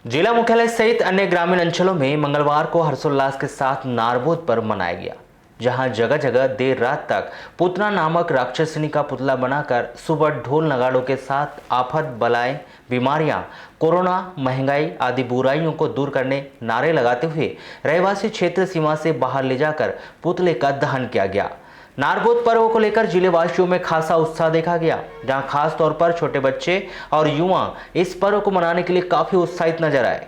जिला मुख्यालय सहित अन्य ग्रामीण अंचलों में मंगलवार को हर्षोल्लास के साथ नारबोद पर्व मनाया गया, जहां जगह जगह देर रात तक पुतना नामक राक्षसनी का पुतला बनाकर सुबह ढोल नगाड़ों के साथ आफत, बलाएं, बीमारियां, कोरोना, महंगाई आदि बुराइयों को दूर करने नारे लगाते हुए रहवासी क्षेत्र सीमा से बाहर ले जाकर पुतले का दहन किया गया। नारबोद पर्व को लेकर जिलेवासियों में खासा उत्साह देखा गया, जहां खास तौर पर छोटे बच्चे और युवा इस पर्व को मनाने के लिए काफी उत्साहित नजर आए।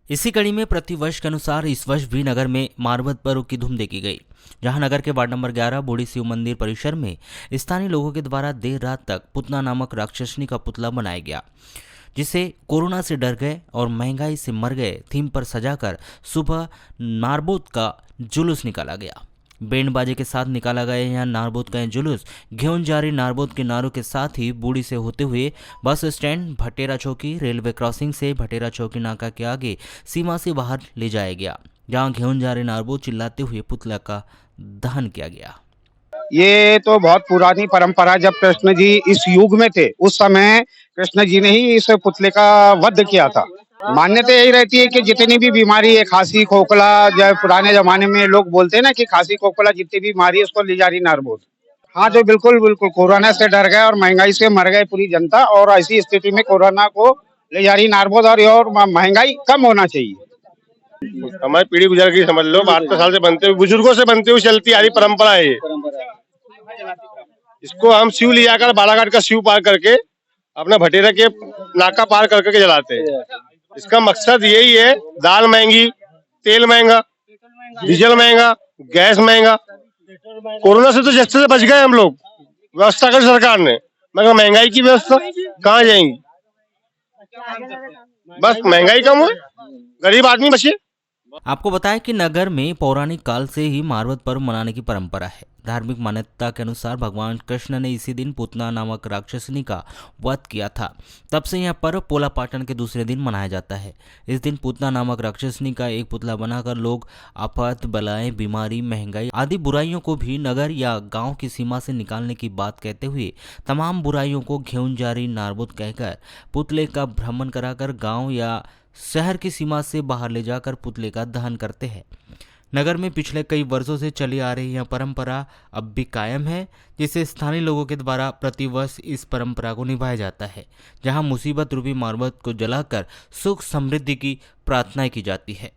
इसी कड़ी में प्रतिवर्ष के अनुसार इस वर्ष भी नगर में नारबोद पर्व की धूम देखी गई, जहां नगर के वार्ड नंबर 11 बूढ़ी शिव मंदिर परिसर में स्थानीय लोगों के द्वारा देर रात तक पुतना नामक राक्षसनी का पुतला बनाया गया, जिसे कोरोना से डर गए और महंगाई से मर गए थीम पर सजाकर सुबह नारबोद का जुलूस निकाला गया। बैंड बाजे के साथ निकाला गया यह नारबोद का जुलूस घेउनजारी नारबोद के नारों के साथ ही बूढ़ी से होते हुए बस स्टैंड, भटेरा चौकी, रेलवे क्रॉसिंग से भटेरा चौकी नाका के आगे सीमा से बाहर ले जाया गया, जहां घेउनजारी नारबोद चिल्लाते हुए पुतला का दहन किया गया। ये तो बहुत पुरानी परंपरा, जब कृष्ण जी इस युग में थे उस समय कृष्ण जी ने ही इस पुतले का वध किया था। मान्यता यही रहती है कि जितनी भी बीमारी है, खांसी खोखला, जब पुराने जमाने में लोग बोलते हैं ना कि खांसी खोखला जितनी भी बीमारी है उसको ले जा रही नारबोद। हाँ, जो बिल्कुल बिल्कुल कोरोना से डर गए और महंगाई से मर गए पूरी जनता, और ऐसी स्थिति में कोरोना को ले जा रही नारबोद और महंगाई कम होना चाहिए। हमारी पीढ़ी गुजर गई, समझ लो 72 साल से बनते हुए, बुजुर्गों से बनते हुए चलती आ रही परंपरा है ये। इसको हम शिव ले जाकर बालाघाट का शिव पार करके अपना भटेरा के नाका पार करके जलाते हैं। इसका मकसद यही है, दाल महंगी, तेल महंगा, डीजल महंगा, गैस महंगा। कोरोना से तो जैसे से बच गए हम लोग, व्यवस्था कर सरकार ने, मगर महंगाई की व्यवस्था कहाँ जाएंगी। बस महंगाई कम हो, गरीब आदमी बचे। आपको बताया कि नगर में पौराणिक काल से ही नारबोद पर्व मनाने की परंपरा है। धार्मिक मान्यता के अनुसार भगवान कृष्ण ने इसी दिन पुतना नामक राक्षसनी का वध किया था। तब से यह पर्व पोला पाटन के दूसरे दिन मनाया जाता है। इस दिन पुतना नामक राक्षसनी का एक पुतला बनाकर लोग आफत, बलाएं, बीमारी, महंगाई आदि बुराइयों को भी नगर या गांव की सीमा से निकालने की बात कहते हुए तमाम बुराइयों को घेउनजारी नारबोद कहकर पुतले का भ्रमण कराकर गाँव या शहर की सीमा से बाहर ले जाकर पुतले का दहन करते हैं। नगर में पिछले कई वर्षों से चली आ रही यह परंपरा अब भी कायम है, जिसे स्थानीय लोगों के द्वारा प्रतिवर्ष इस परंपरा को निभाया जाता है, जहां मुसीबत रूपी नारबोद को जलाकर सुख समृद्धि की प्रार्थना की जाती है।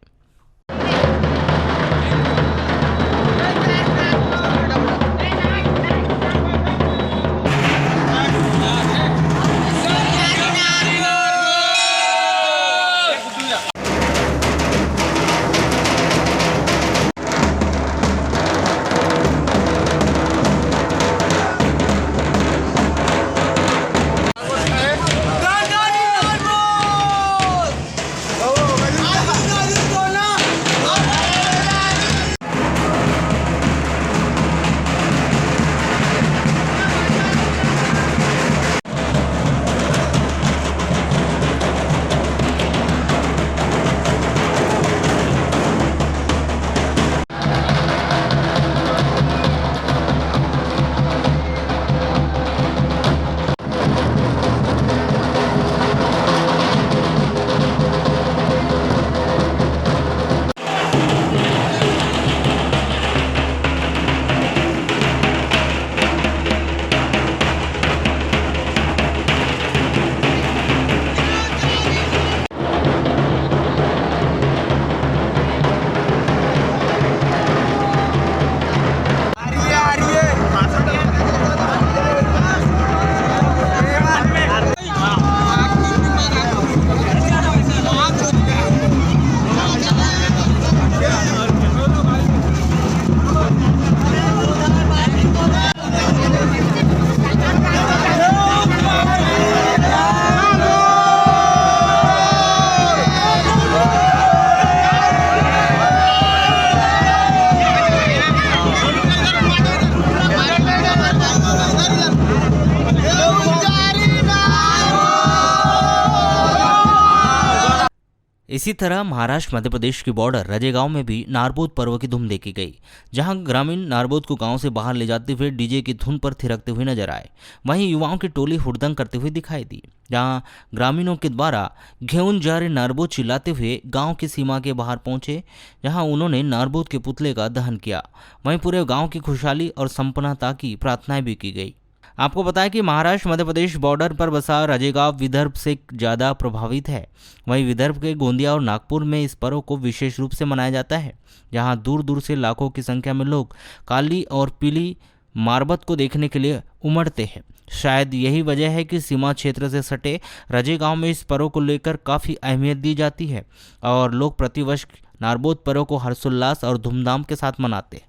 इसी तरह महाराष्ट्र मध्य प्रदेश की बॉर्डर रजे गांव में भी नारबोद पर्व की धूम देखी गई, जहां ग्रामीण नारबोद को गांव से बाहर ले जाते हुए डीजे की धुन पर थिरकते हुए नजर आए। वहीं युवाओं की टोली हुड़दंग करते हुए दिखाई दी, जहां ग्रामीणों के द्वारा घेउन जा रहे नारबोद चिल्लाते हुए गांव की सीमा के बाहर पहुंचे, जहां उन्होंने नारबोद के पुतले का दहन किया। वहीं पूरे गांव की खुशहाली और संपन्नता की प्रार्थनाएं भी की गई। आपको बताया कि महाराष्ट्र मध्य प्रदेश बॉर्डर पर बसा राजेगांव विदर्भ से ज़्यादा प्रभावित है। वहीं विदर्भ के गोंदिया और नागपुर में इस पर्व को विशेष रूप से मनाया जाता है, जहां दूर दूर से लाखों की संख्या में लोग काली और पीली मारबत को देखने के लिए उमड़ते हैं। शायद यही वजह है कि सीमा क्षेत्र से सटे राजेगांव में इस पर्व को लेकर काफ़ी अहमियत दी जाती है और लोग प्रतिवर्ष नारबोद पर्व को हर्षोल्लास और धूमधाम के साथ मनाते हैं।